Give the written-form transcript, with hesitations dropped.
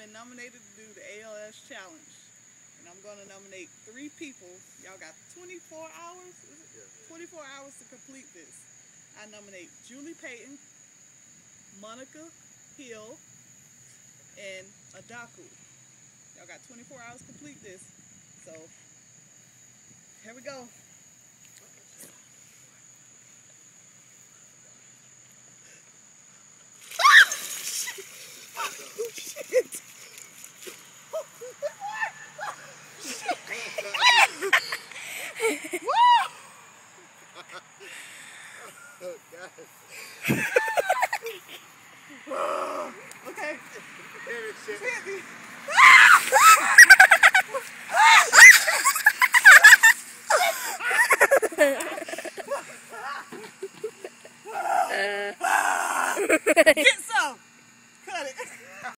been nominated to do the ALS challenge. And I'm going to nominate 3 people. Y'all got 24 hours? Is it? 24 hours to complete this. I nominate Julie Payton, Monica Hill, and Adaku. Y'all got 24 hours to complete this. So, here we go. Okay. Get some. Cut it.